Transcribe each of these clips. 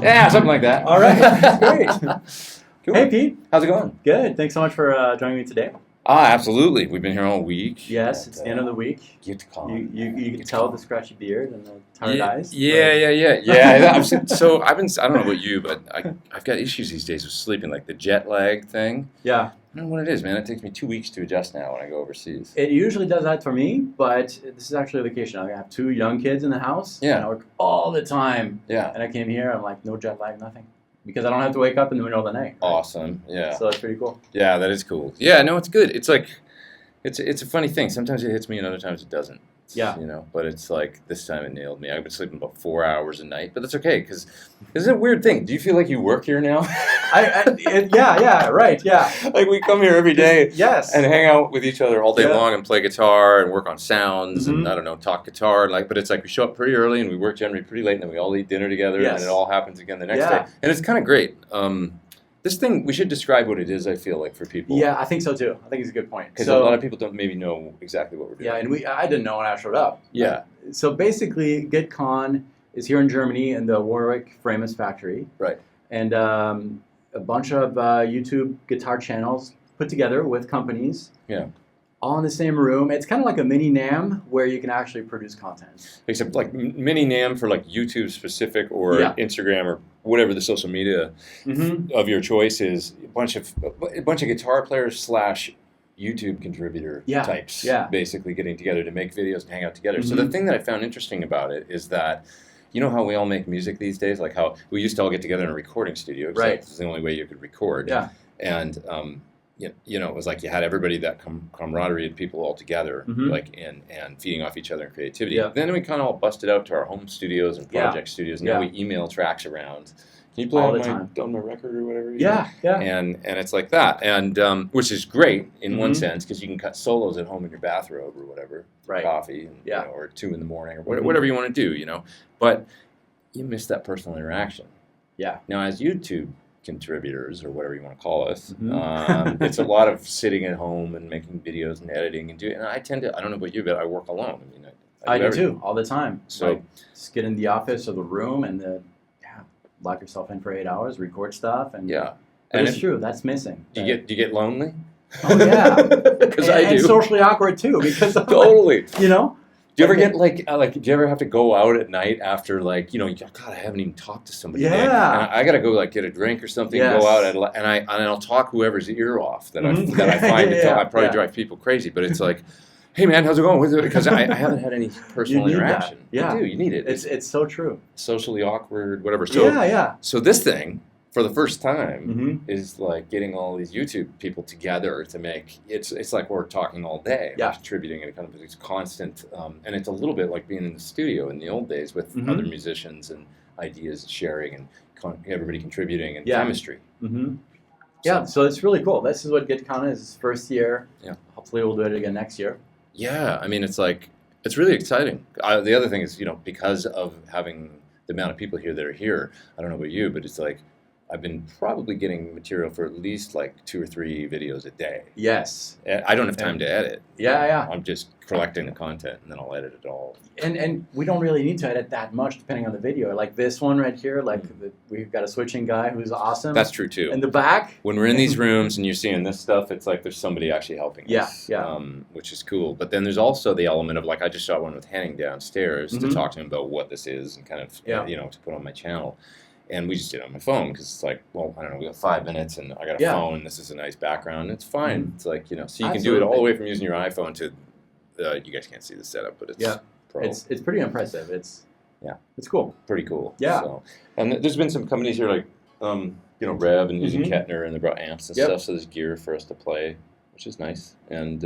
Yeah, something like that. All right, great. Cool. Hey, Pete. How's it going? Good. Thanks so much for joining me today. Absolutely. We've been here all week. Yes, it's the end of the week. GuitCon. You can tell the scratchy beard and the tired eyes. Yeah. So I don't know about you, but I've got issues these days with sleeping, like the jet lag thing. Yeah. I don't know what it is, man. It takes me 2 weeks to adjust now when I go overseas. It usually does that for me, but this is actually a vacation. I have 2 young kids in the house. Yeah. And I work all the time. Yeah. And I came here, I'm like, no jet lag, nothing. Because I don't have to wake up in the middle of the night. Right? Awesome. Yeah. So that's pretty cool. Yeah, that is cool. Yeah, no, it's good. It's like, it's a funny thing. Sometimes it hits me and other times it doesn't. Yeah. You know, but it's like this time it nailed me. I've been sleeping about 4 hours a night, but that's okay because it's a weird thing. Do you feel like you work here now? Right, yeah. Like we come here every day, Yes, and hang out with each other all day long and play guitar and work on sounds and I don't know, talk guitar and but it's like we show up pretty early and we work generally pretty late and then we all eat dinner together and it all happens again the next day and it's kind of great. This thing, we should describe what it is, I feel like, for people. Yeah, I think so too. I think it's a good point. Because a lot of people don't maybe know exactly what we're doing. Yeah, and I didn't know when I showed up. Yeah. So basically, GuitCon is here in Germany in the Warwick Framus factory. Right. And a bunch of YouTube guitar channels put together with companies. Yeah. All in the same room. It's kind of like a mini NAMM where you can actually produce content. Except like mini NAMM for like YouTube specific or Instagram or whatever the social media of your choice is. A bunch of guitar players / YouTube contributor types basically getting together to make videos and hang out together. So the thing that I found interesting about it is that you know how we all make music these days? Like how we used to all get together in a recording studio. Right. It's the only way you could record. Yeah. And you know, it was like you had everybody, that camaraderie and people all together, like and feeding off each other in creativity. Yeah. Then we kind of all busted out to our home studios and project studios. Now we email tracks around. Can you play on my record or whatever? Yeah. And it's like that, and which is great in one sense because you can cut solos at home in your bathrobe or whatever, coffee, and, you know, or 2 in the morning or whatever you want to do, you know. But you miss that personal interaction. Yeah. Now as YouTube contributors or whatever you want to call us, it's a lot of sitting at home and making videos and editing and doing. And I don't know about you, but I work alone. I mean, I do too, all the time. So like, just get in the office or the room and lock yourself in for 8 hours, record stuff, and but it's true, that's missing. Do you get lonely? Oh yeah, because I do. And socially awkward too, because totally, you know. Do you ever get like do you ever have to go out at night after God, I haven't even talked to somebody yet. And I got to go like get a drink or something, go out and I'll talk whoever's ear off that I find I probably drive people crazy, but it's like, hey man, how's it going? Because I haven't had any personal interaction. Yeah, you need it. It's so true. Socially awkward, whatever. So So this thing, for the first time, is like getting all these YouTube people together to make it's like we're talking all day, contributing in a kind of this constant, and it's a little bit like being in the studio in the old days with other musicians and ideas sharing and everybody contributing and chemistry. So it's really cool. This is what GuitCon is, first year. Yeah. Hopefully we'll do it again next year. Yeah, I mean it's really exciting. The other thing is because of having the amount of people here that are here. I don't know about you, but it's like I've been probably getting material for at least like 2 or 3 videos a day. Yes. I don't have time to edit. Yeah. I'm just collecting the content, and then I'll edit it all. And we don't really need to edit that much depending on the video. Like this one right here, we've got a switching guy who's awesome. That's true too. In the back. When we're in these rooms and you're seeing this stuff, it's like there's somebody actually helping us. Yeah. Which is cool. But then there's also the element of like I just shot one with Henning downstairs to talk to him about what this is and kind of to put on my channel. And we just did it on my phone because it's like, well, I don't know, we got 5 minutes and I got a phone. This is a nice background. It's fine. It's like, so you can do it all the way from using your iPhone to, you guys can't see the setup, but it's pro. It's pretty impressive. It's cool. Pretty cool. Yeah. So, and there's been some companies here like, Rev and using Kettner, and they brought amps and stuff. So there's gear for us to play, which is nice. And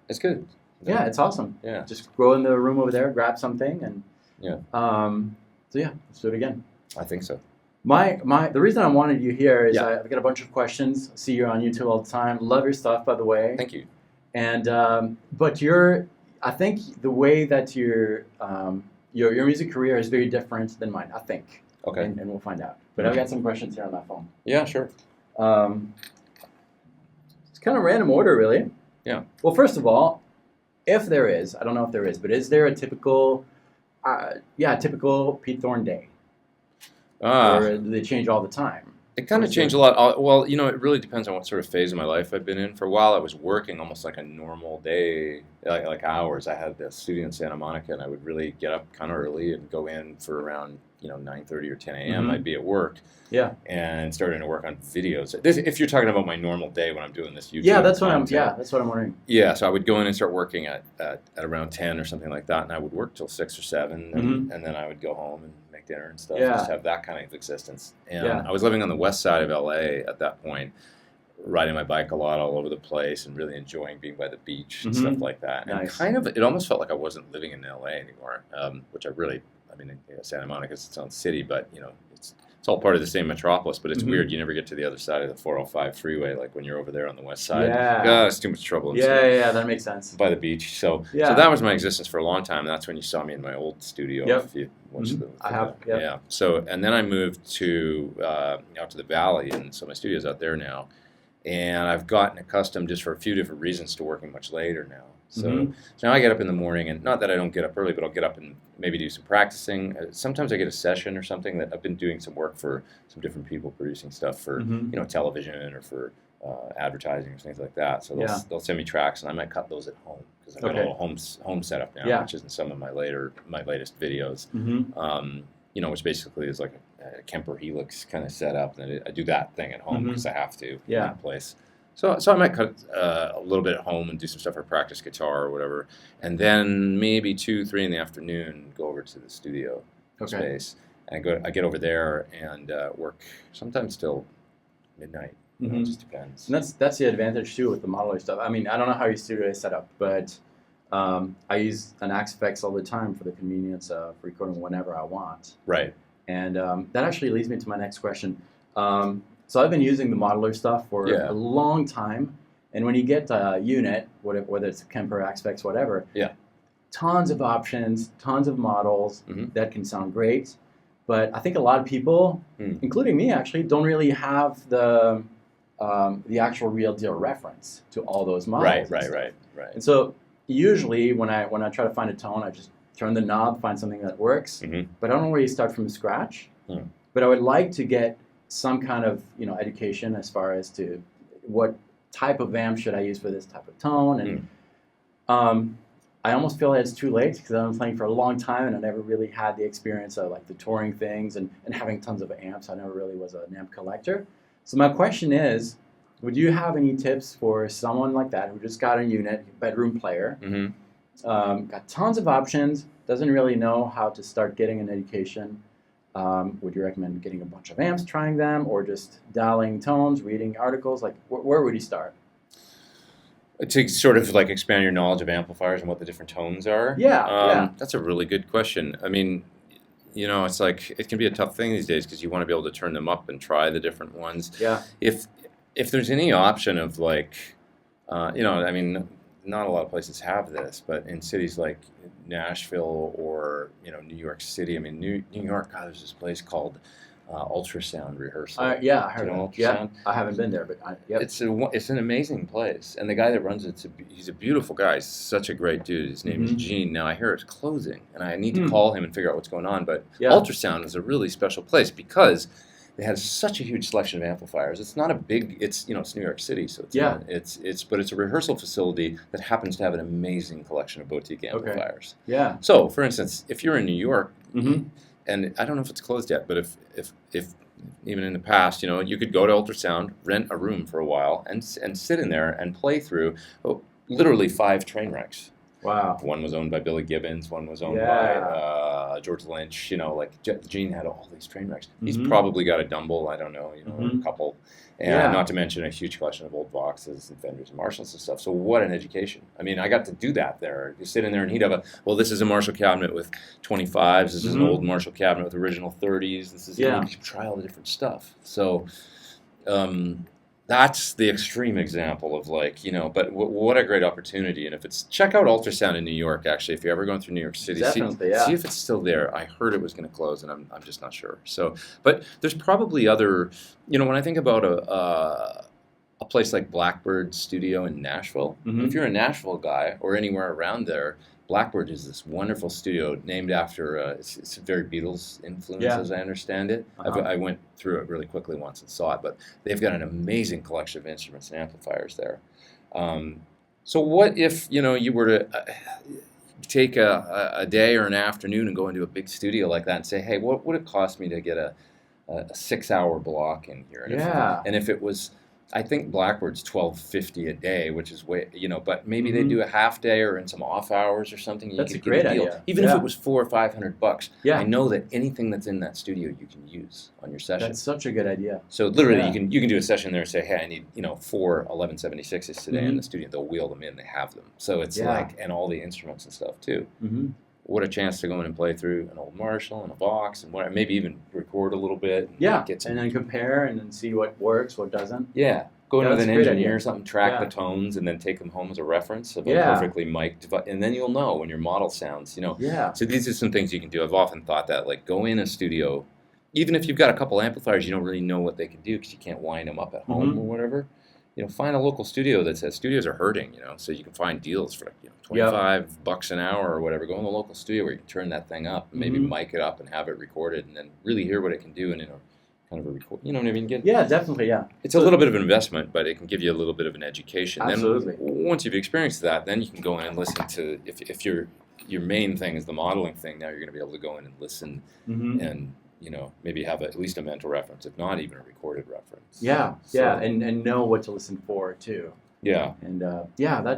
it's good. Yeah, it's awesome. Yeah. Just go in the room over there, grab something, and let's do it again. I think so. The reason I wanted you here is I've got a bunch of questions. I see you on YouTube all the time. Love your stuff, by the way. Thank you. And but I think the way that your music career is very different than mine. I think. Okay. And we'll find out. But I've got some questions here on my phone. Yeah, sure. It's kind of random order, really. Yeah. Well, first of all, if there is, I don't know if there is, but is there a typical Pete Thorn day? Or do they change all the time? It kind of changed a lot. Well, it really depends on what sort of phase of my life I've been in. For a while, I was working almost like a normal day, like hours. I had the studio in Santa Monica, and I would really get up kind of early and go in for around 9:30 or 10 a.m. I'd be at work. Yeah. And starting to work on videos. If you're talking about my normal day when I'm doing this YouTube. That's what I'm wondering. Yeah, so I would go in and start working at around 10 or something like that, and I would work till 6 or 7, and then I would go home and make dinner and stuff. Yeah. Just have that kind of existence. And I was living on the west side of LA at that point, riding my bike a lot all over the place and really enjoying being by the beach and stuff like that. Nice. And it almost felt like I wasn't living in LA anymore, which Santa Monica is its own city, but it's all part of the same metropolis, but it's weird. You never get to the other side of the 405 freeway, like when you're over there on the west side. Yeah. It's too much trouble. Yeah, that makes sense. By the beach. So that was my existence for a long time, and that's when you saw me in my old studio. Yep. If you watched I have. Yep. Yeah. So, and then I moved to out to the valley, and so my studio's out there now. And I've gotten accustomed, just for a few different reasons, to working much later now. So now I get up in the morning, and not that I don't get up early, but I'll get up and maybe do some practicing. Sometimes I get a session or something that I've been doing some work for some different people producing stuff for television or for advertising or things like that. So they'll send me tracks, and I might cut those at home because I've got a little home setup now, which is in some of my latest videos. Which basically is like a Kemper Helix kind of setup, and I do that thing at home because I have to in that place. So I might cut a little bit at home and do some stuff for practice guitar or whatever, and then maybe 2, 3 in the afternoon go over to the studio space, and I get over there and work sometimes till midnight. It just depends. And that's the advantage too with the modeler stuff. I mean, I don't know how your studio is set up, but I use an Axe all the time for the convenience of recording whenever I want. Right. And that actually leads me to my next question. So I've been using the modeler stuff for a long time, and when you get a unit, whether it's a Kemper, Axe, whatever, tons of options, tons of models that can sound great. But I think a lot of people, including me actually, don't really have the actual real deal reference to all those models. Right. And so usually when I try to find a tone, I just turn the knob, find something that works. But I don't really start from scratch. But I would like to get some kind of education as far as to what type of amp should I use for this type of tone. And I almost feel like it's too late because I've been playing for a long time and I never really had the experience of like the touring things and having tons of amps. I never really was an amp collector. So my question is, would you have any tips for someone like that who just got a unit, bedroom player, got tons of options, doesn't really know how to start getting an education? Would you recommend getting a bunch of amps, trying them, or just dialing tones, reading articles? Like, where would you start? To sort of like expand your knowledge of amplifiers and what the different tones are? That's a really good question. I mean, it's like, it can be a tough thing these days because you want to be able to turn them up and try the different ones. Yeah. If there's any option of like, I mean, not a lot of places have this, but in cities like Nashville or New York City, I mean, New York, God, there's this place called ultrasound rehearsal. Yeah, I heard of ultrasound. Yeah, I haven't been there, but it's an amazing place, and the guy that runs he's a beautiful guy. He's such a great dude. His name is Gene. Now I hear it's closing, and I need to call him and figure out what's going on. But ultrasound is a really special place because it has such a huge selection of amplifiers. It's not a big. It's New York City, so it's a rehearsal facility that happens to have an amazing collection of boutique amplifiers. Okay. Yeah. So, for instance, if you're in New York. And I don't know if it's closed yet, but if even in the past, you could go to ultrasound, rent a room for a while, and sit in there and play through literally 5 train wrecks. Wow. One was owned by Billy Gibbons. One was owned by George Lynch. Gene had all these train wrecks. He's probably got a Dumble. I don't know. A couple. And not to mention a huge collection of old Voxes and Fenders and Marshalls and stuff. So what an education. I mean, I got to do that there. You sit in there and he'd have this is a Marshall cabinet with 25s. This is an old Marshall cabinet with original 30s. This is, you can try all the different stuff. So that's the extreme example of but what a great opportunity. And if check out ultrasound in New York, actually, if you're ever going through New York City, see if it's still there. I heard it was going to close, and I'm just not sure. So, but there's probably other, when I think about a place like Blackbird Studio in Nashville, if you're a Nashville guy or anywhere around there, Blackbird is this wonderful studio named after, it's a very Beatles influence, as I understand it. I went through it really quickly once and saw it, but they've got an amazing collection of instruments and amplifiers there. So what if, you were to take a day or an afternoon and go into a big studio like that and say, hey, what would it cost me to get a 6-hour block in here? And if it was... I think Blackbird's $12.50 a day, which is way, but maybe they do a half day or in some off hours or something. That's a great idea. Even if it was $400 or $500, I know that anything that's in that studio you can use on your session. That's such a good idea. So literally, you can do a session there and say, hey, I need 4 1176s today in the studio. They'll wheel them in. They have them. So it's and all the instruments and stuff too. What a chance to go in and play through an old Marshall and a Vox and maybe even record a little bit. And then compare and then see what works, what doesn't. Yeah. Go in with an engineer or something, track the tones, and then take them home as a reference of a perfectly mic'd device. And then you'll know when your model sounds, So these are some things you can do. I've often thought that, go in a studio, even if you've got a couple amplifiers, you don't really know what they can do because you can't wind them up at home or whatever. Find a local studio that says studios are hurting, so you can find deals for $25 an hour or whatever. Go in the local studio where you can turn that thing up and maybe mic it up and have it recorded and then really hear what it can do and kind of a record. You know what I mean? Definitely, It's a little bit of an investment, but it can give you a little bit of an education. Absolutely. Then once you've experienced that, then you can go in and listen to if your main thing is the modeling thing. Now you're going to be able to go in and listen and maybe have at least a mental reference, if not even a recorded reference. And know what to listen for too. And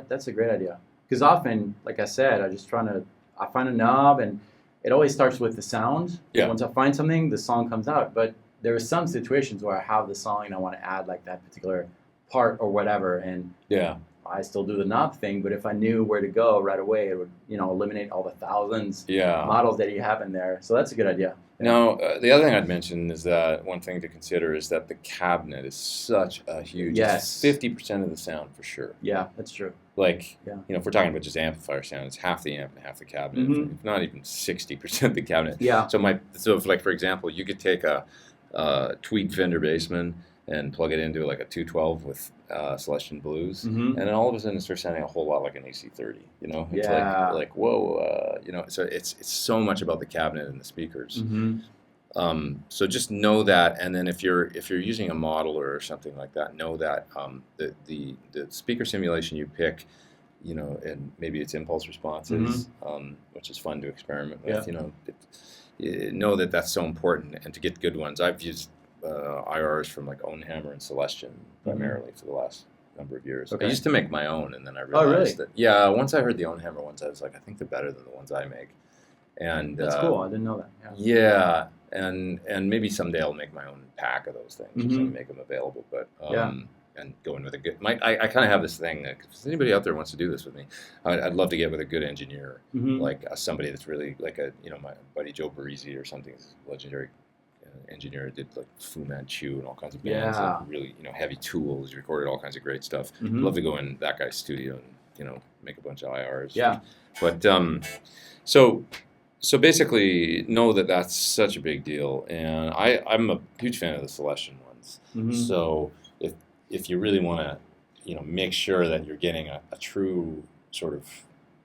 that's a great idea. Because often, like I said, I find a knob and it always starts with the sound. Once I find something, the song comes out. But there are some situations where I have the song and I want to add that particular part or whatever, and I still do the knob thing. But if I knew where to go right away, it would eliminate all the thousands models that you have in there. So that's a good idea. Now, the other thing I'd mention is that one thing to consider is that the cabinet is such a huge... Yes. 50% of the sound for sure. Yeah, that's true. If we're talking about just amplifier sound, it's half the amp and half the cabinet. If not even 60% of the cabinet. Yeah. So for example, you could take a tweaked Fender Bassman and plug it into a 212 with Celestian Blues, and then all of a sudden it starts sounding a whole lot like an AC30. It's whoa, So it's so much about the cabinet and the speakers. So just know that, and then if you're using a modeler or something like that, know that the speaker simulation you pick, and maybe it's impulse responses, which is fun to experiment with. Know that that's so important, and to get good ones. I've used IRs from Ownhammer and Celestian primarily for the last number of years. I used to make my own, and then I realized that once I heard the Ownhammer ones, I was like, I think they're better than the ones I make. And that's cool. I didn't know that. Yeah, and maybe someday I'll make my own pack of those things and make them available. But and go in with a good. I kind of have this thing. If anybody out there wants to do this with me, I'd love to get with a good engineer, somebody that's really my buddy Joe Parisi or something, is legendary engineer, did Fu Manchu and all kinds of bands, and really heavy tools. He recorded all kinds of great stuff. Love to go in that guy's studio and make a bunch of IRs. Yeah, but so So basically, know that that's such a big deal, and I'm a huge fan of the Celestion ones. Mm-hmm. So if you really want to, make sure that you're getting a true sort of,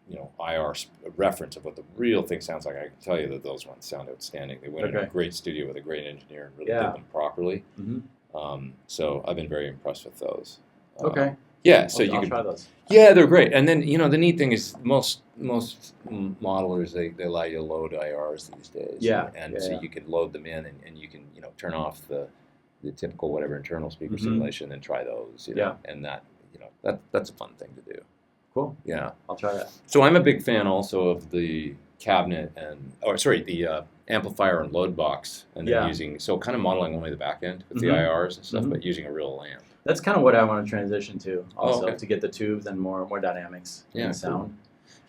IR reference of what the real thing sounds like, I can tell you that those ones sound outstanding. They went in a great studio with a great engineer and really did them properly. Mm-hmm. So I've been very impressed with those. Okay. Yeah, so I'll try those. Yeah, they're great. And then, the neat thing is most modelers, they allow you to load IRs these days. Yeah. So you can load them in and you can, turn off the typical whatever internal speaker simulation and try those, and that's a fun thing to do. Cool. Yeah. I'll try that. So I'm a big fan also of the cabinet the amplifier and load box, and then kind of modeling only the back end with the IRs and stuff, but using a real amp. That's kind of what I want to transition to also, to get the tubes and more dynamics in the sound. Cool.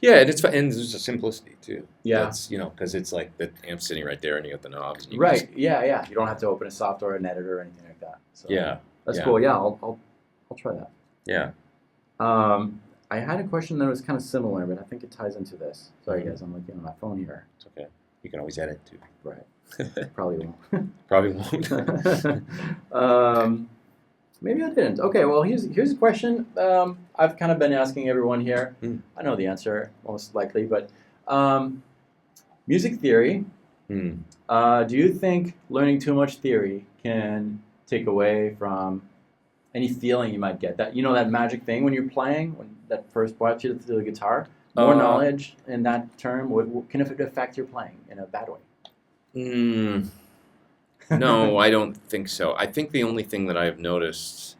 Yeah, and there's a simplicity too. Yeah. That's, because it's like the amp's sitting right there and you got the knobs. And Yeah. You don't have to open a software or an editor or anything like that. So that's cool. Yeah, I'll try that. Yeah. I had a question that was kind of similar, but I think it ties into this. Sorry, guys, I'm looking at my phone here. It's okay. You can always edit too. Right. Probably won't. Probably won't. Maybe I didn't. Okay, well, here's a question I've kind of been asking everyone here. I know the answer, most likely, but music theory. Do you think learning too much theory can take away from any feeling you might get? That that magic thing when you're playing, when that first brought you to the guitar? More knowledge in that term, can it affect your playing in a bad way? No, I don't think so. I think the only thing that I've noticed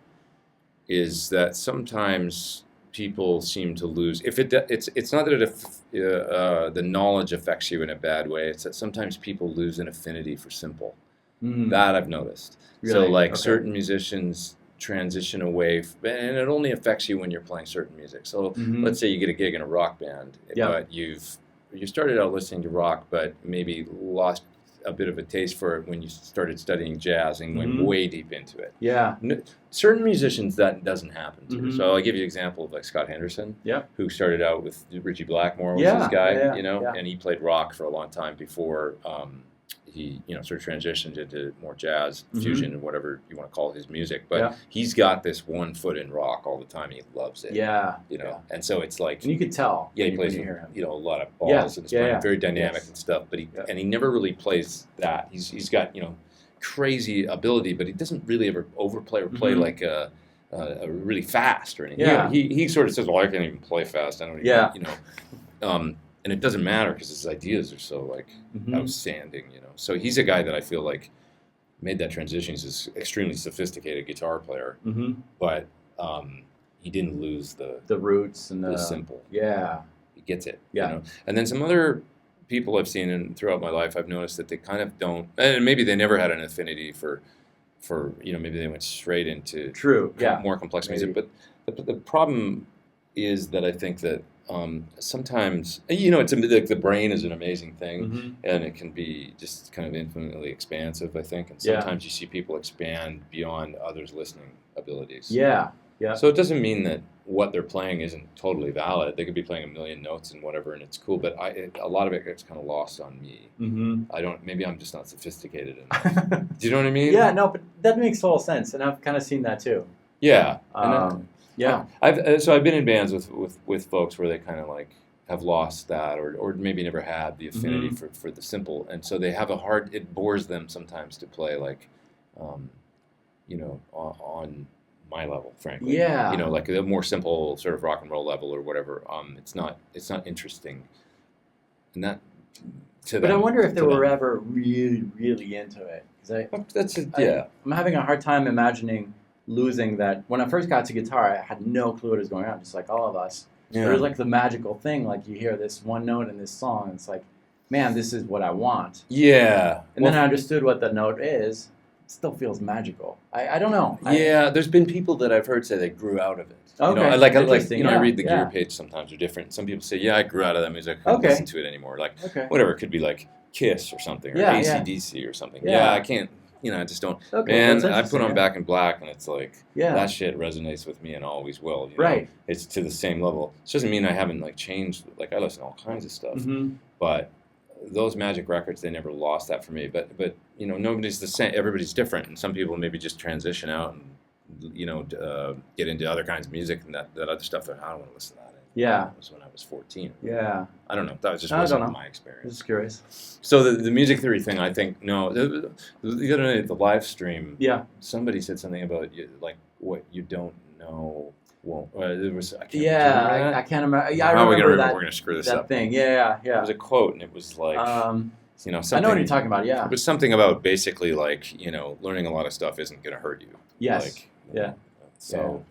is that sometimes people seem to lose. It's not that the knowledge affects you in a bad way. It's that sometimes people lose an affinity for simple. That I've noticed. Really? So certain musicians transition away, and it only affects you when you're playing certain music. So let's say you get a gig in a rock band, but you started out listening to rock, but maybe lost a bit of a taste for it when you started studying jazz and went way deep into it. Yeah. Certain musicians that doesn't happen to. So I'll give you an example of Scott Henderson, who started out with Richie Blackmore was his guy, and he played rock for a long time before he sort of transitioned into more jazz fusion and whatever you want to call his music. But he's got this one foot in rock all the time. He loves it. And so it's like, and you could tell. Yeah, he plays a lot of balls and it's very dynamic and stuff. But he never really plays that. He's got crazy ability, but he doesn't really ever overplay or play like a really fast or anything. Yeah. He sort of says, "Well, I can't even play fast. I don't even and it doesn't matter because his ideas are so outstanding, So he's a guy that I feel like made that transition. He's an extremely sophisticated guitar player, but he didn't lose the roots and the simple. Yeah, he gets it. And then some other people I've seen and throughout my life, I've noticed that they kind of don't, and maybe they never had an affinity for maybe they went straight into more complex music. But the problem is that I think that. Sometimes, it's like the brain is an amazing thing, and it can be just kind of infinitely expansive, I think. And sometimes you see people expand beyond others' listening abilities. Yeah. So it doesn't mean that what they're playing isn't totally valid. They could be playing a million notes and whatever, and it's cool. But a lot of it gets kind of lost on me. Maybe I'm just not sophisticated enough. Do you know what I mean? Yeah, no, but that makes total sense, and I've kind of seen that too. Yeah. I've been in bands with folks where they kind of have lost that or maybe never had the affinity for the simple, and so they have it bores them sometimes to play on my level, frankly. Yeah. Like a more simple sort of rock and roll level or whatever. It's not interesting, and that to But them, I wonder if they were ever really, really into it. I'm having a hard time imagining losing that. When I first got to guitar, I had no clue what was going on, just like all of us. Yeah. It was like the magical thing, like you hear this one note in this song, it's like, man, this is what I want. Yeah. And then I understood what the note is. It still feels magical. I don't know. There's been people that I've heard say they grew out of it. Okay. I read the gear page sometimes, are different. Some people say, I grew out of that music. I couldn't listen to it anymore. Whatever, it could be like Kiss or something, or AC/DC or something. I can't. I just don't. Man, I put on Back in Black, and it's like that shit resonates with me and always will. Right. It's to the same level. It doesn't mean I haven't changed. I listen to all kinds of stuff, but those magic records, they never lost that for me. But nobody's the same. Everybody's different, and some people maybe just transition out and get into other kinds of music and that other stuff that I don't want to listen to that. Yeah. That was when I was 14. Yeah. I don't know. That was just wasn't my experience. Just curious. So the music theory thing, I think, no. The other night, the live stream, somebody said something about like what you don't know. Well, it was. I can't remember that. I can't remember. Yeah, I remember. We're going to screw this up. That thing. Yeah. It was a quote, and it was like, something. I know what you're talking about. Yeah. It was something about basically like learning a lot of stuff isn't going to hurt you. Yes. Like, yeah. So.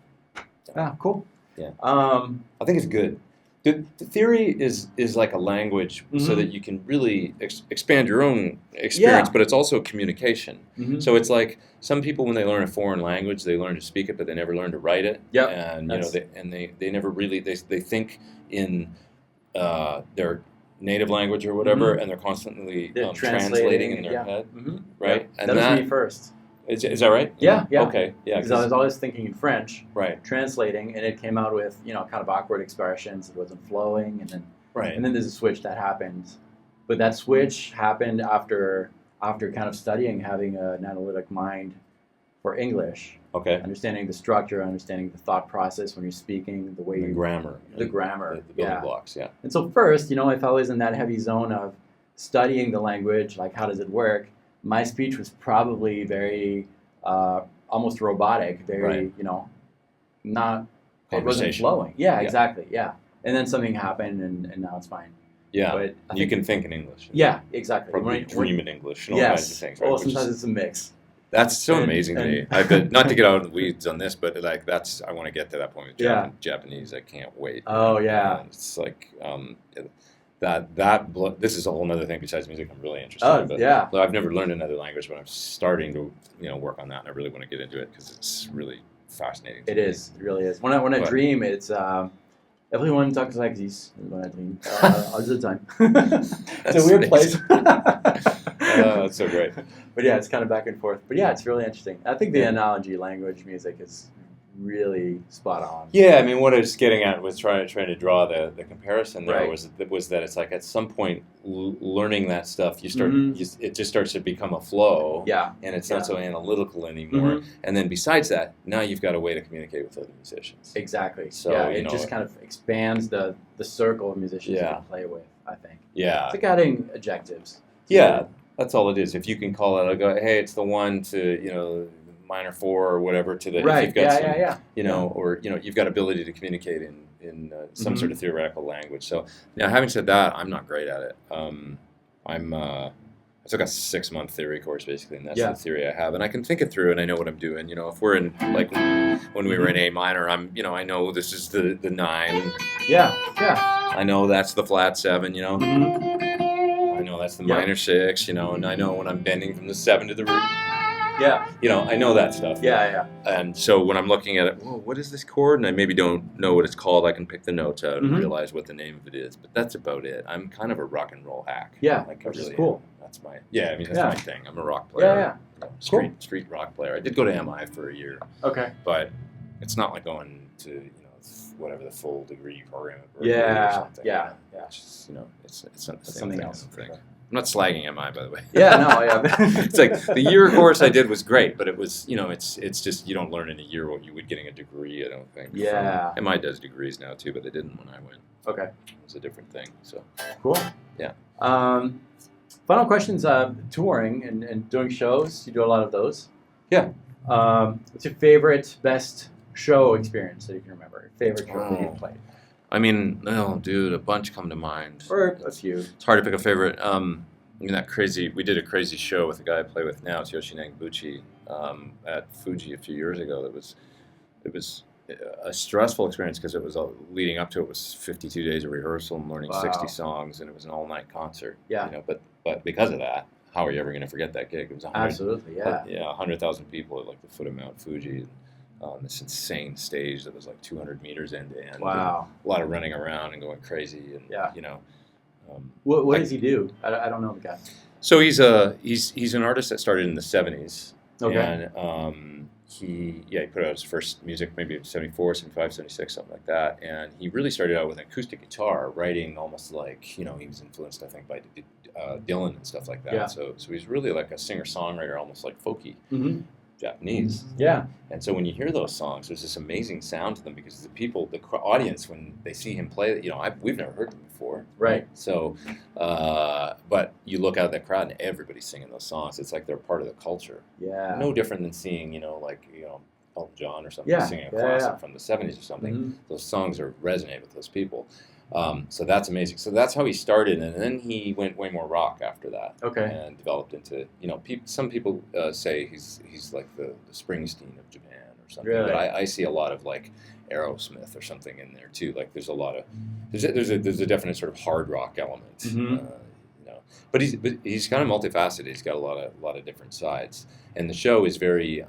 Yeah. Cool. Yeah. I think it's good. The theory is like a language so that you can really expand your own experience, but it's also communication. So it's like some people, when they learn a foreign language, they learn to speak it, but they never learn to write it. Yep. And they never really they think in their native language or whatever, and they're constantly translating in their head, right? And that was me first. Is that right? Yeah. Okay. Yeah. Because I was always thinking in French, right? Translating, and it came out with kind of awkward expressions. It wasn't flowing, and then and then there's a switch that happened, but that switch happened after kind of studying, having an analytic mind for English. Okay. Understanding the structure, understanding the thought process when you're speaking, the way the grammar, the building blocks. Yeah. And so first, if I was in that heavy zone of studying the language, like how does it work, my speech was probably very almost robotic, very not it wasn't flowing. Yeah, exactly. Yeah. And then something happened, and now it's fine. Yeah, but you can think in English. Yeah, exactly. Probably dream in English and all kinds of things. Right? Well, sometimes it's a mix. That's so amazing to me. Not to get out of the weeds on this, but like I want to get to that point with Japanese. I can't wait. Oh yeah. It's like this is a whole other thing besides music I'm really interested in. But yeah. I've never learned another language, but I'm starting to work on that, and I really want to get into it because it's really fascinating. It really is. When I dream, it's everyone talks like this when I dream all the time. It's a weird place. That's so great. But yeah, it's kind of back and forth. But yeah, it's really interesting. I think the analogy language music is really spot on. Yeah, I mean, what I was getting at was trying to draw the comparison there was that it's like at some point learning that stuff, you start it just starts to become a flow. Yeah, and it's not so analytical anymore. And then besides that, now you've got a way to communicate with other musicians. Exactly. So it just kind of expands the circle of musicians you can play with. I think. Yeah, it's like adding adjectives. Yeah, that's all it is. If you can call it, I'll go, hey, it's the one to minor 4 or whatever to the right. If you've got or you've got ability to communicate in some sort of theoretical language. So now, having said that, I'm not great at it. I took a 6-month theory course basically, and that's the theory I have, and I can think it through, and I know what I'm doing. If we're in like when we were in A minor, I know this is the 9. Yeah. I know that's the flat 7. I know that's the minor 6. And I know when I'm bending from the 7 to the root. Yeah. I know that stuff. Yeah. And so when I'm looking at it, what is this chord? And I maybe don't know what it's called. I can pick the notes out and realize what the name of it is. But that's about it. I'm kind of a rock and roll hack. Yeah, which is cool. That's my that's my thing. I'm a rock player. Yeah. Street rock player. I did go to MI for a year. Okay. But it's not like going to whatever the full degree program. Yeah. It's just, it's something else. Thing. I'm not slagging MI, by the way. It's like the year course I did was great, but it was, it's just you don't learn in a year what you would getting a degree, I don't think. Yeah. MI does degrees now too, but they didn't when I went. Okay. It was a different thing. So. Cool. Yeah. Final questions. Touring and doing shows. You do a lot of those. Yeah. What's your favorite, best show experience that you can remember? Your favorite show that you've played? I mean, a bunch come to mind. Or a few. It's hard to pick a favorite. We did a crazy show with the guy I play with now, it's Yoshi Nagabuchi, at Fuji a few years ago. It was a stressful experience because it was leading up to it was 52 days of rehearsal and learning 60 songs, and it was an all-night concert. Yeah. But because of that, how are you ever going to forget that gig? It was 100,000 people at like the foot of Mount Fuji. On this insane stage that was like 200 meters end to end. Wow. A lot of running around and going crazy. And, what does he do? I don't know the guy. So he's an artist that started in the 70s. Okay. And he put out his first music maybe in 74, 75, 76, something like that. And he really started out with an acoustic guitar, writing almost like, he was influenced, I think, by Dylan and stuff like that. Yeah. So he's really like a singer-songwriter, almost like folky Japanese. Yeah. And so when you hear those songs, there's this amazing sound to them because the audience, when they see him play, we've never heard them before. Right. So, but you look out at the crowd and everybody's singing those songs. It's like they're part of the culture. Yeah. No different than seeing, Elton John or something singing a classic from the 70s or something. Mm-hmm. Those songs resonate with those people. So that's amazing. So that's how he started, and then he went way more rock after that. Okay. And developed into, some people say he's like the Springsteen of Japan or something. Really? But I see a lot of like Aerosmith or something in there too. Like there's a lot of there's a definite sort of hard rock element. Mm-hmm. But he's kind of multifaceted. He's got a lot of different sides, and the show is very.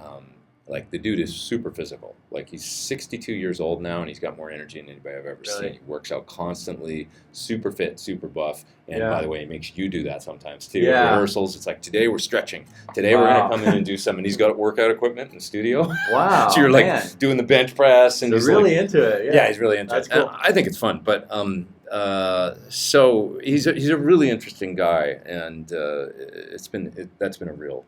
Like, the dude is super physical. Like, he's 62 years old now, and he's got more energy than anybody I've ever seen. He works out constantly, super fit, super buff. And, by the way, he makes you do that sometimes, too. Yeah. Rehearsals, it's like, today we're stretching. Today we're going to come in and do something. He's got workout equipment in the studio. Wow, so you're, like, doing the bench press. And he's really into it. Yeah, he's really into it. That's cool. I think it's fun. But, so he's a really interesting guy, and that's been a real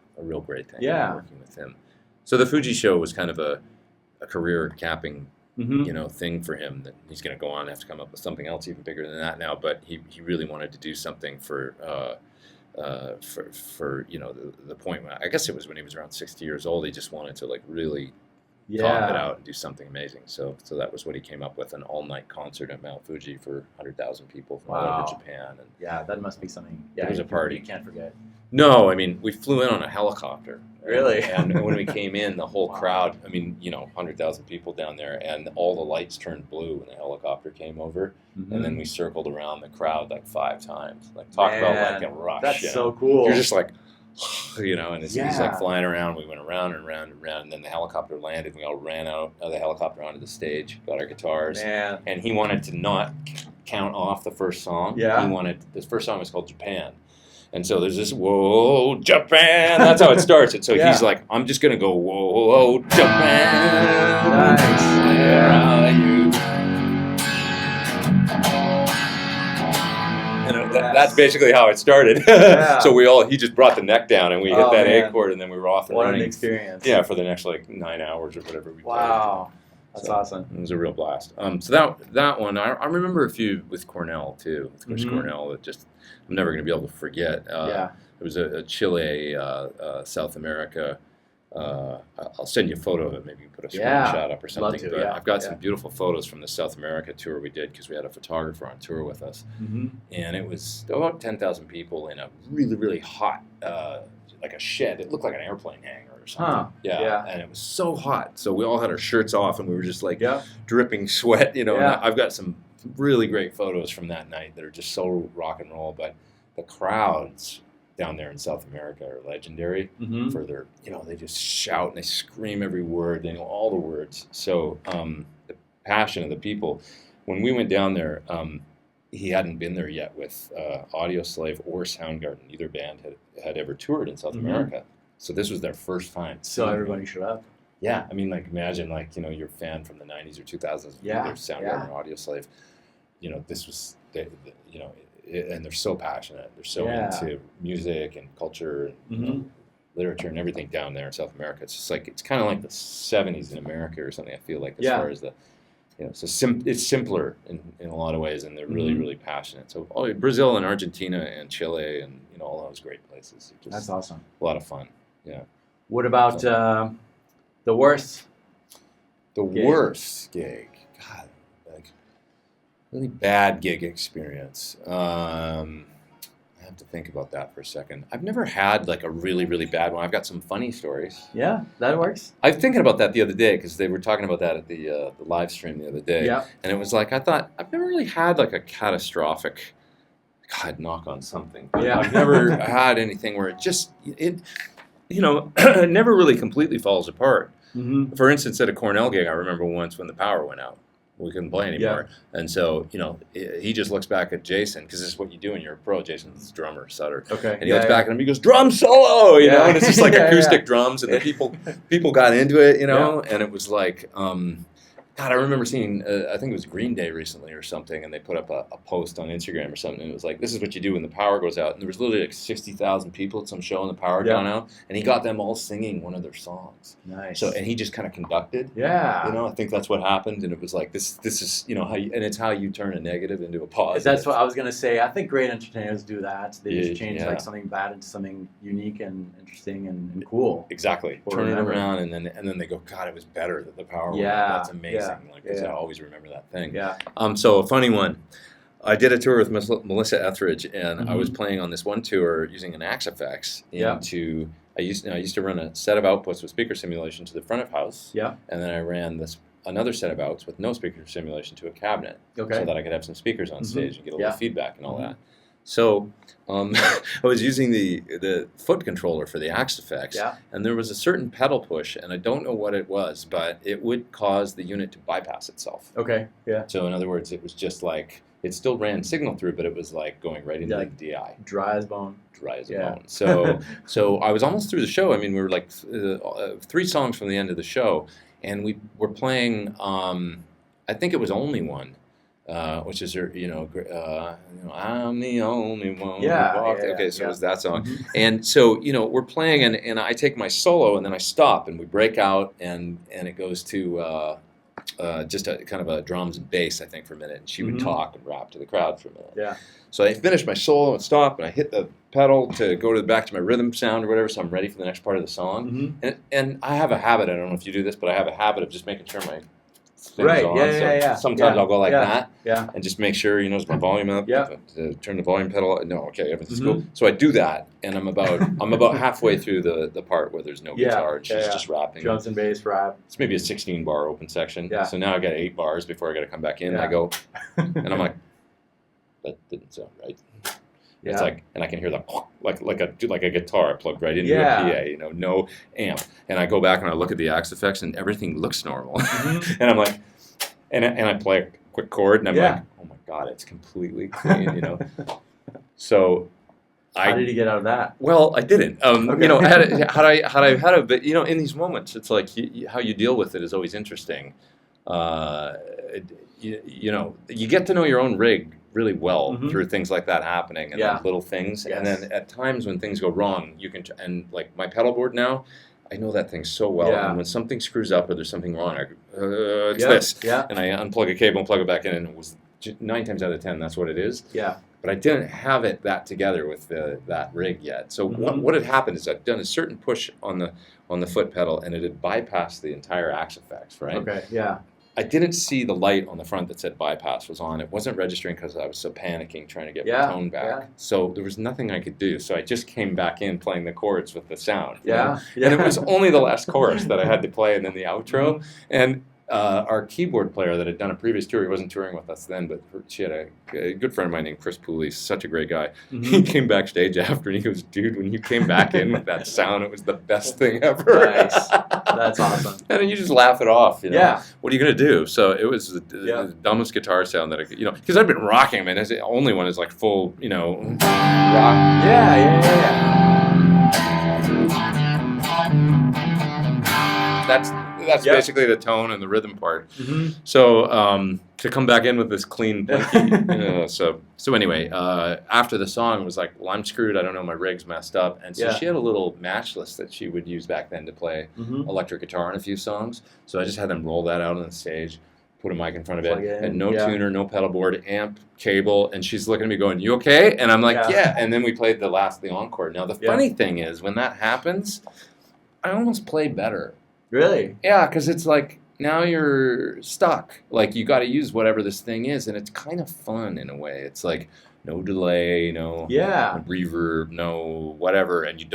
great thing. Yeah. Working with him. So the Fuji show was kind of a career capping, thing for him. That he's going to go on and have to come up with something else even bigger than that now. But he really wanted to do something for the point when I guess it was when he was around 60 years old. He just wanted to like really top it out and do something amazing. So that was what he came up with, an all-night concert at Mount Fuji for 100,000 people from all over Japan. And that must be something. Yeah, it was a party. You can't forget. No, I mean, we flew in on a helicopter. Really? And when we came in, the whole crowd, 100,000 people down there, and all the lights turned blue when the helicopter came over. Mm-hmm. And then we circled around the crowd like 5 times. Like, talk about like a rush. That's so cool. You're just like, and he's like flying around. We went around and around and around, and then the helicopter landed. We all ran out of the helicopter onto the stage, got our guitars. Man. And he wanted to not count off the first song. Yeah. This first song was called Japan. And so there's this, whoa, Japan. That's how it starts. And so he's like, I'm just going to go, whoa, Japan. Nice. Where are you? And that's basically how it started. So he just brought the neck down and we hit that A chord and then we were off and running. What an experience. Yeah, for the next like 9 hours or whatever we played. Wow. That's awesome. It was a real blast. So that one, I remember a few with Cornell too. With Chris Cornell, that just I'm never going to be able to forget. It was a Chile, South America. I'll send you a photo of it. Maybe you can put a screenshot up or something. Love to, I've got some beautiful photos from the South America tour we did because we had a photographer on tour with us, and it was about 10,000 people in a really really hot, like a shed. It looked like an airplane hangar. Or something. And it was so hot. So we all had our shirts off and we were just like dripping sweat, And I've got some really great photos from that night that are just so rock and roll. But the crowds down there in South America are legendary for their, they just shout and they scream every word. They know all the words. So the passion of the people. When we went down there, he hadn't been there yet with Audioslave or Soundgarden. Neither band had ever toured in South America. So this was their first time. So everybody showed up. Yeah, I mean, like imagine like you're a fan from the '90s or 2000s. Either Soundgarden or Audioslave. This was and they're so passionate. They're so into music and culture and literature and everything down there in South America. It's just like it's kind of like the '70s in America or something. I feel like as far as the it's simpler in a lot of ways, and they're really really passionate. So Brazil and Argentina and Chile and all those great places. That's awesome. A lot of fun. Yeah. What about the worst? The worst gig? God, like really bad gig experience. I have to think about that for a second. I've never had like a really, really bad one. I've got some funny stories. Yeah, that works. I was thinking about that the other day because they were talking about that at the live stream the other day. Yeah. And it was like, I thought, I've never really had like a catastrophic, God, knock on something. Yeah. I've never had anything where it never really completely falls apart. For instance, at a Cornell gig, I remember once when the power went out we couldn't play anymore. Yeah. And so, he just looks back at Jason, because this is what you do when you're a pro. Jason's the drummer, Sutter. Okay. And he looks back at him, he goes, drum solo, and it's just like acoustic drums, and the people got into it, and it was like, God, I remember seeing, I think it was Green Day recently or something, and they put up a post on Instagram or something, and it was like, this is what you do when the power goes out. And there was literally like 60,000 people at some show, and the power had gone out, and he got them all singing one of their songs. Nice. So, and he just kind of conducted. Yeah. I think that's what happened, and it was like, this is, how you, and it's how you turn a negative into a positive. That's what I was going to say. I think great entertainers do that. They just change like something bad into something unique and interesting and cool. Exactly. Turn it around, and then they go, God, it was better that the power went out. That's amazing. Yeah. Because I always remember that thing. Yeah. So a funny one. I did a tour with Melissa Etheridge, and I was playing on this one tour using an Axe-Fx I used to run a set of outputs with speaker simulation to the front of house. Yeah. And then I ran another set of outs with no speaker simulation to a cabinet. Okay. So that I could have some speakers on stage and get a little feedback and all that. So I was using the foot controller for the Axe-Fx, and there was a certain pedal push, and I don't know what it was, but it would cause the unit to bypass itself. Okay, yeah. So in other words, it was just like, it still ran signal through, but it was like going right into the DI. Dry as bone. Dry as a bone. So I was almost through the show. I mean, we were like 3 songs from the end of the show, and we were playing, I think it was Only One. Which is I'm the only one. Okay, so it was that song. And so, we're playing, and I take my solo, and then I stop, and we break out, and it goes to just a kind of a drums and bass, I think, for a minute. And she would talk and rap to the crowd for a minute. Yeah. So I finish my solo and stop, and I hit the pedal to go back to my rhythm sound or whatever, so I'm ready for the next part of the song. And I have a habit, I don't know if you do this, but I have a habit of just making sure my things on. Sometimes I'll go like that, and just make sure, is my volume up? Turn the volume pedal. No, okay, everything's cool. So I do that, and I'm about halfway through the part where there's no guitar, and she's just rapping. Drums and bass rap. It's maybe a 16 bar open section. So now I got 8 bars before I got to come back in. I go, and I'm like, that didn't sound right. It's like, and I can hear the like a guitar plugged right into a PA, no amp. And I go back and I look at the Axe-Fx, and everything looks normal. And I'm like, and I play a quick chord, and I'm like, oh my God, it's completely clean, So how did you get out of that? Well, I didn't. Had I, but in these moments, it's like how you deal with it is always interesting. You get to know your own rig really well through things like that happening, and then little things. And then at times when things go wrong, you can, and like my pedal board now, I know that thing so well. And when something screws up or there's something wrong, I go, it's this. And I unplug a cable and plug it back in, and it was 9 times out of 10, that's what it is. But I didn't have that together with that rig yet. So what had happened is I'd done a certain push on the foot pedal, and it had bypassed the entire Axe-Fx, right? Okay, yeah. I didn't see the light on the front that said bypass was on. It wasn't registering because I was so panicking trying to get my tone back. So there was nothing I could do. So I just came back in playing the chords with the sound. And it was only the last chorus that I had to play, and then the outro. And our keyboard player that had done a previous tour, he wasn't touring with us then, but she had a good friend of mine named Chris Pooley, such a great guy. He came backstage after, and he goes, dude, when you came back in with that sound, it was the best thing ever. Nice. That's awesome. And then you just laugh it off, What are you going to do? So it was the dumbest guitar sound that I could, because I've been rocking, I mean, the only one is like full, rock. That's basically the tone and the rhythm part. So to come back in with this clean blinky, so anyway, after the song, it was like, well, I'm screwed. I don't know, my rig's messed up. And so she had a little matchless that she would use back then to play electric guitar on a few songs. So I just had them roll that out on the stage, put a mic in front of it, and no tuner, no pedal board, amp, cable, and she's looking at me going, you okay? And I'm like, yeah. And then we played the encore. Now, the funny thing is, when that happens, I almost play better. Really? Yeah, because it's like, now you're stuck. Like, you got to use whatever this thing is, and it's kind of fun in a way. It's like, no delay, no reverb, no whatever, and you're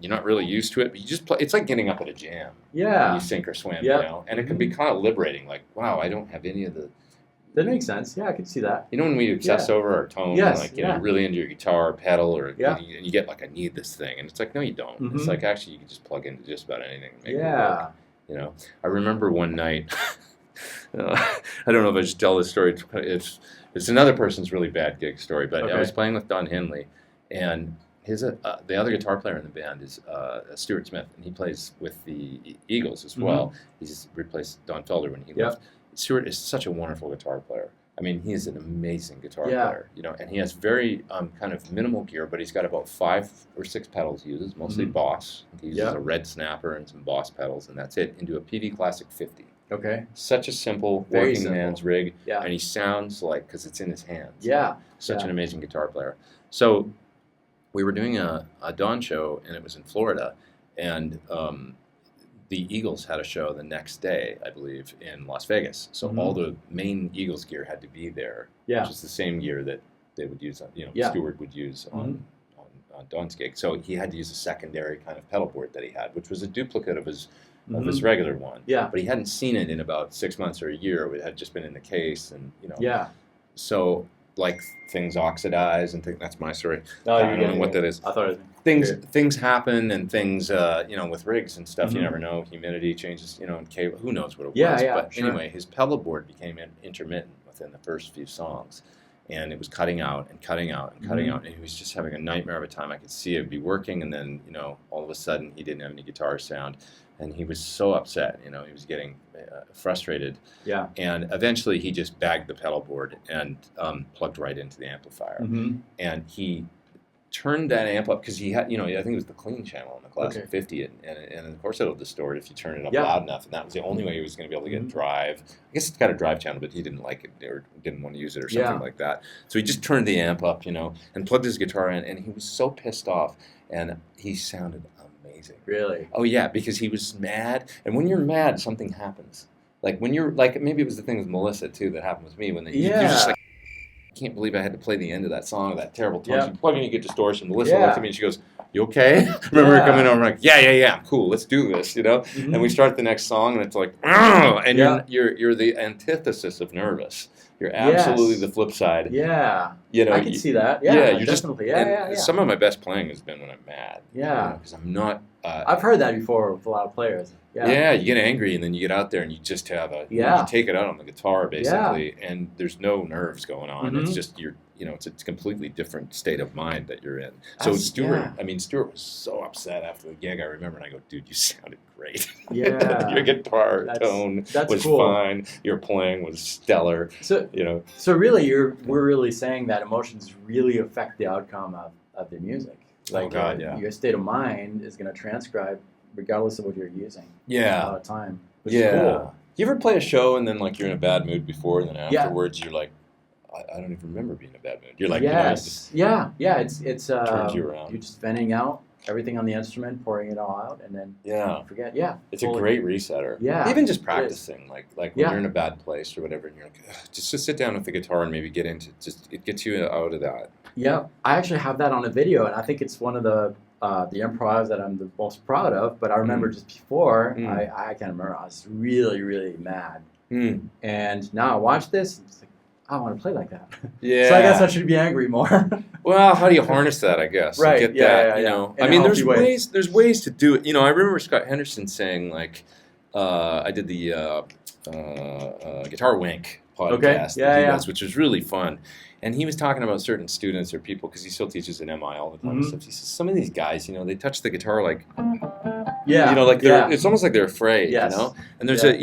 not really used to it, but you just play. It's like getting up at a jam. Yeah. You sink or swim, and it can be kind of liberating. Like, wow, I don't have any of the... That makes sense. Yeah, I can see that. When we obsess over our tone, you're really into your guitar or pedal, or you get like, I need this thing, and it's like, no, you don't. It's like, actually, you can just plug into just about anything and make it work. I remember one night, I don't know if I should tell this story. It's another person's really bad gig story, but I was playing with Don Henley, and the other guitar player in the band is Stuart Smith, and he plays with the Eagles as well. He's replaced Don Felder when he left. Stuart is such a wonderful guitar player. I mean, he is an amazing guitar player, and he has very kind of minimal gear, but he's got about 5 or 6 pedals he uses, mostly Boss. He uses a red snapper and some Boss pedals, and that's it, into a PV Classic 50. Okay. Such a simple working man's rig, and he sounds like, because it's in his hands. Yeah. Such an amazing guitar player. So we were doing a Dawn show, and it was in Florida, and the Eagles had a show the next day, I believe, in Las Vegas. So all the main Eagles gear had to be there, which is the same gear that they would use, Stewart would use on Dawn's gig. So he had to use a secondary kind of pedal board that he had, which was a duplicate of his regular one. Yeah. But he hadn't seen it in about 6 months or a year. It had just been in the case, and So like things oxidize and that's my story. I don't know what that is. I thought it was things happen, and things with rigs and stuff, you never know. Humidity changes, and cable, who knows what it was. But anyway, his pedal board became intermittent within the first few songs, and it was cutting out and cutting out and cutting out, and he was just having a nightmare of a time. I could see it be working, and then all of a sudden he didn't have any guitar sound, and he was so upset. He was getting frustrated. Yeah. And eventually he just bagged the pedal board and plugged right into the amplifier, and he turned that amp up because he had, I think it was the clean channel on the Classic 50, and of course it'll distort if you turn it up loud enough, and that was the only way he was going to be able to get drive. I guess it's got a drive channel, but he didn't like it or didn't want to use it or something like that. So he just turned the amp up, and plugged his guitar in, and he was so pissed off, and he sounded amazing. Really? Oh yeah, because he was mad, and when you're mad, something happens. Like when you're maybe it was the thing with Melissa too that happened with me when you're just like, I can't believe I had to play the end of that song, that terrible tone. She plugged in, you get distortion. Melissa looked at me and she goes, "You okay?" I remember her coming over, I'm like, yeah, I'm cool, let's do this, And we start the next song, and it's like, and you're the antithesis of nervous. You're absolutely the flip side. Yeah. I can see that. Yeah, you're definitely. Some of my best playing has been when I'm mad. Yeah. Because I'm not. I've heard that before with a lot of players. Yeah, you get angry, and then you get out there and you just have you take it out on the guitar basically, and there's no nerves going on. It's just it's a completely different state of mind that you're in. So Stuart was so upset after the gig. I remember, and I go, "Dude, you sounded great. Your guitar tone was fine. Your playing was stellar." So really, we're really saying that emotions really affect the outcome of the music. Like, your state of mind is going to transcribe regardless of what you're using. Yeah. A lot of time. Which is cool. You ever play a show and then you're in a bad mood before, and then afterwards you're like, I don't even remember being in a bad mood. You're like, it's turns you around. You're just venting out everything on the instrument, pouring it all out, and then you forget. Yeah. It's a great resetter. Yeah. Even just practicing, like when you're in a bad place or whatever, and you're like, just sit down with the guitar and maybe get into it gets you out of that. Yeah. I actually have that on a video, and I think it's one of the improvs that I'm the most proud of. But I remember just before, I can't remember, I was really, really mad. And now I watch this, and it's like, I want to play like that. Yeah. So I guess I should be angry more. Well, how do you harness that, I guess? Right. Get that. I mean, there's ways to do it. I remember Scott Henderson saying, I did the Guitar Wink podcast that he does, which was really fun. And he was talking about certain students or people, because he still teaches at MI all the time. And stuff. He says, some of these guys, they touch the guitar it's almost like they're afraid, And there's it's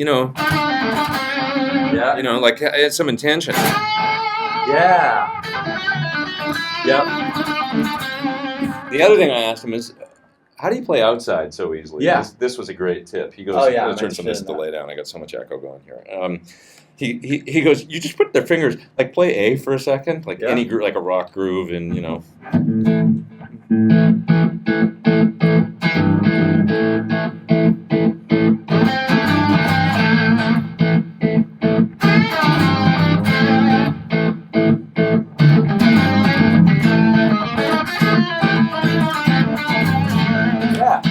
some intention. Yeah. Yep. The other thing I asked him is, how do you play outside so easily? Yeah. This was a great tip. He goes, let's turn some of this delay down. I got so much echo going here. He goes, you just put their fingers, play A for a second, any groove, like a rock groove, and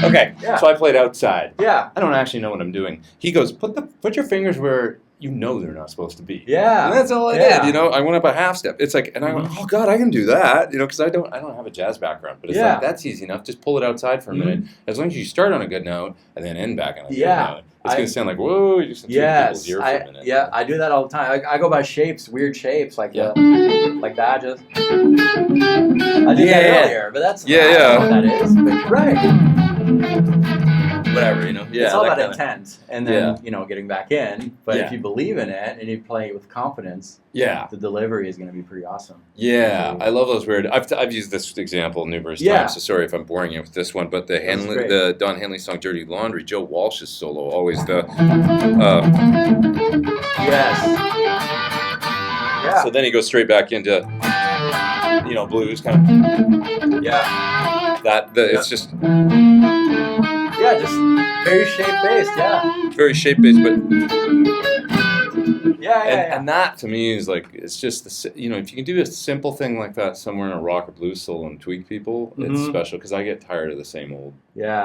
Okay, so I played outside. Yeah. I don't actually know what I'm doing. He goes, put your fingers where you know they're not supposed to be. Yeah. And that's all I did, you know. I went up a half step. It's like, and I went, oh God, I can do that, you know, because I don't have a jazz background. But it's like, that's easy enough. Just pull it outside for a minute. As long as you start on a good note and then end back on a good note. It's going to sound like, whoa, you just people's ear for a minute. Yeah, I do that all the time. I go by shapes, weird shapes, like like that. Just I did that earlier, but that's not what that is. But, right. Whatever, you know. Yeah, it's all about intent, and then you know, getting back in. But if you believe in it and you play it with confidence, the delivery is going to be pretty awesome. Yeah, I love those weird. I've used this example numerous times. So sorry if I'm boring you with this one, but the Don Henley song "Dirty Laundry," Joe Walsh's solo, always the. So then he goes straight back into, you know, blues kind of. It's just. Yeah, just very shape-based, Very shape-based, but... And that, to me, is like, it's just, you know, if you can do a simple thing like that somewhere in a rock or blues solo and tweak people, it's special, because I get tired of the same old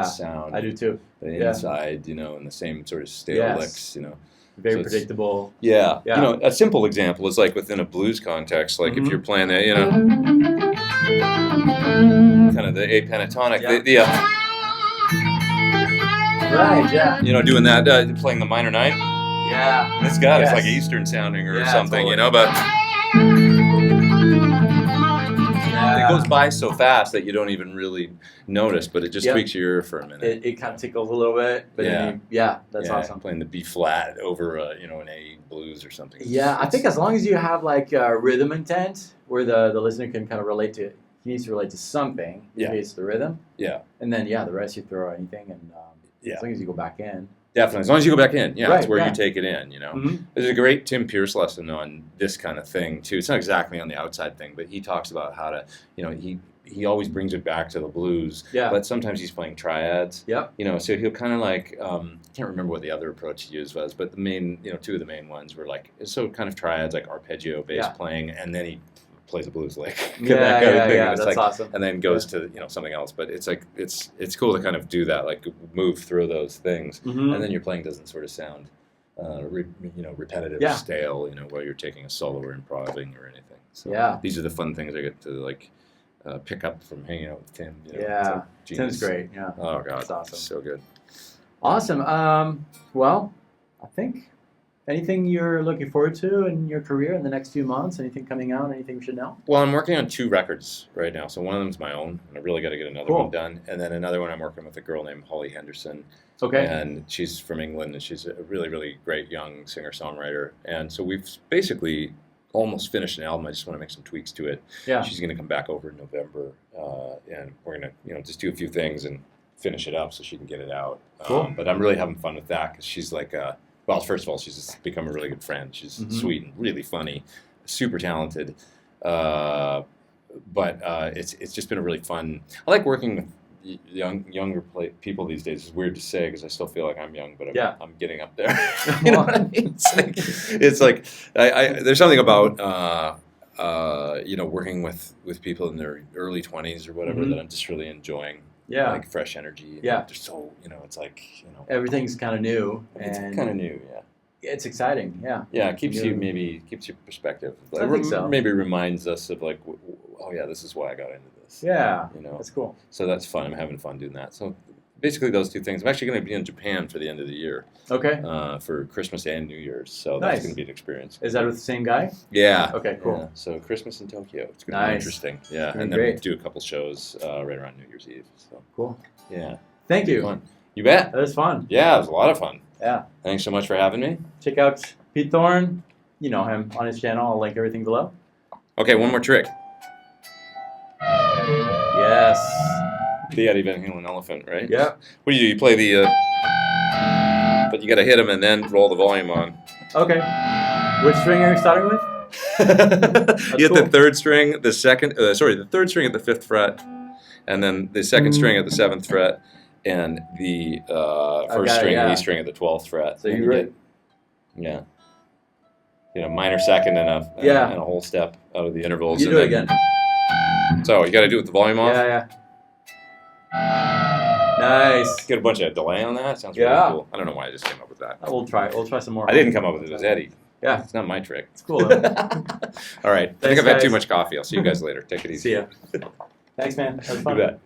sound. I do too. The inside, you know, and the same sort of stale licks, you know. Very predictable. Yeah. You know, a simple example is like within a blues context, like if you're playing that, you know, kind of the apentatonic, Right, you know, doing that, playing the minor 9. Yeah. It's it's like Eastern sounding or something, you know, but it goes by so fast that you don't even really notice, but it just tweaks your ear for a minute. It kind of tickles a little bit, but that's awesome. Playing the B flat over, you know, an A blues or something. Yeah, I think as long as you have like rhythm intent, where the listener can kind of relate to it, he needs to relate to something. Maybe it's the rhythm. Yeah. And then the rest you throw anything, and as long as you go back in. Definitely, as long as you go back in, that's where you take it in, you know. There's a great Tim Pierce lesson on this kind of thing, too. It's not exactly on the outside thing, but he talks about how to, you know, he always brings it back to the blues, but sometimes he's playing triads, you know, so he'll kind of like, I can't remember what the other approach he used was, but the main, you know, two of the main ones were like, so kind of triads, like arpeggio-based playing, and then he plays a blues lick. That kind of thing. That's like, awesome. And then goes to, you know, something else. But it's like it's cool to kind of do that, like move through those things, and then your playing doesn't sort of sound, you know, repetitive, stale, you know, while you're taking a solo or improvising or anything. So these are the fun things I get to like pick up from hanging out with Tim. You know, Tim's great. Yeah. Oh God, that's awesome. So good. Awesome. Well, I think. Anything you're looking forward to in your career in the next few months? Anything coming out? Anything we should know? Well, I'm working on 2 records right now. So one of them's my own, and I really got to get another one done. And then another one I'm working with a girl named Holly Henderson. Okay. And she's from England, and she's a really, really great young singer-songwriter. And so we've basically almost finished an album. I just want to make some tweaks to it. Yeah. She's going to come back over in November, and we're going to, you know, just do a few things and finish it up so she can get it out. Cool. But I'm really having fun with that because she's like well, first of all, she's just become a really good friend. She's sweet and really funny, super talented. But it's just been a really fun. I like working with younger people these days. It's weird to say because I still feel like I'm young, but I'm getting up there. You know what I mean? It's like there's something about you know, working with people in their early 20s or whatever that I'm just really enjoying. Yeah, like fresh energy. They're so, you know, it's like, you know, everything's kind of new. It's kind of new. It's exciting. Yeah, it keeps your perspective. Like, I think so. Maybe reminds us of like, oh yeah, this is why I got into this. Yeah, you know, that's cool. So that's fun. I'm having fun doing that. So basically those 2 things. I'm actually going to be in Japan for the end of the year. Okay. For Christmas and New Year's. So that's going to be an experience. Is that with the same guy? Yeah. Okay, cool. Yeah. So Christmas in Tokyo. It's going to be interesting. Yeah. And then we'll do a couple shows right around New Year's Eve. So cool. Yeah. Thank you. Fun. You bet. That was fun. Yeah, it was a lot of fun. Yeah. Thanks so much for having me. Check out Pete Thorn. You know him on his channel. I'll link everything below. Okay, one more trick. Yes. The Eddie Van Halen elephant, right? Yeah. What do? You play the, but you got to hit them and then roll the volume on. Okay. Which string are you starting with? You hit the 3rd string, the 2nd, the 3rd string at the 5th fret, and then the 2nd string at the 7th fret, and the 1st string, E string at the 12th fret. So you get, you know, minor 2nd and a whole step out of the intervals. You do it again. So you got to do it with the volume off. Yeah. Nice. Get a bunch of delay on that. Sounds really cool. I don't know why I just came up with that. We'll try some more. I didn't come up with it. It was Eddie. Yeah. It's not my trick. It's cool. All right. I think I've had too much coffee. I'll see you guys later. Take it easy. See ya. Thanks, man. That was fun. Do that.